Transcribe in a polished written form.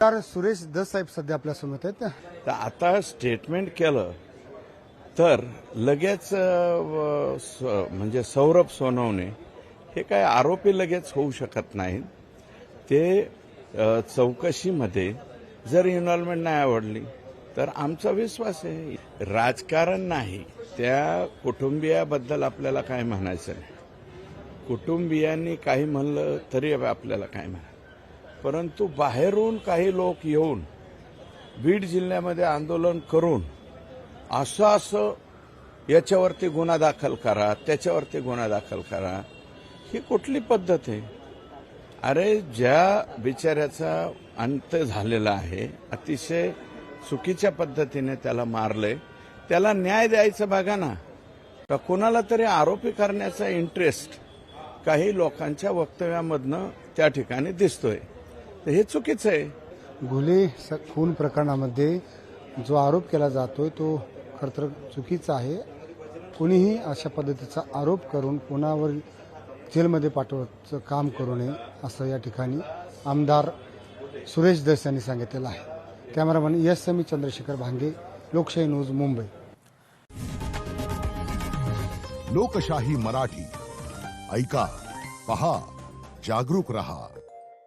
तर सुरेश दस साहेब सध्या आपल्या समोर आहेत. तर आता स्टेटमेंट केलं तर लगेच म्हणजे सौरभ सोनवणे हे काय आरोपी लगेच होऊ शकत नाहीत. ते चौकशीमध्ये जर इन्व्हॉल्वमेंट नाही आवडली तर आमचा विश्वास आहे. राजकारण नाही, त्या कुटुंबियाबद्दल आपल्याला काय म्हणायचं नाही. कुटुंबियांनी काही म्हणलं तरी आपल्याला काय म्हणा, परंतु बाहेरून काही लोक येऊन बीड जिल्ह्यामध्ये आंदोलन करून असं याच्यावरती गुन्हा दाखल करा, त्याच्यावरती गुन्हा दाखल करा, ही कुठली पद्धत आहे? अरे, ज्या बिचाऱ्याचा अंत झालेला आहे, अतिशय चुकीच्या पद्धतीने त्याला मारलंय, त्याला न्याय द्यायचं बघा ना. तर कुणाला तरी आरोपी करण्याचा इंटरेस्ट काही लोकांच्या वक्तव्यामधनं त्या ठिकाणी दिसतोय. तर हे चुकीचं आहे. घुले खून प्रकरणामध्ये जो आरोप केला जातोय तो खरं तर चुकीचा आहे. कोणीही अशा पद्धतीचा आरोप करून कोणावर जेलमध्ये पाठवायचं काम करू नये असं या ठिकाणी आमदार सुरेश दस यांनी सांगितलेलं आहे. Cameraman SM. चंद्रशेखर भांगे, लोकशाही न्यूज, मुंबई. लोकशाही मराठी ऐका, पहा, जागरूक रहा.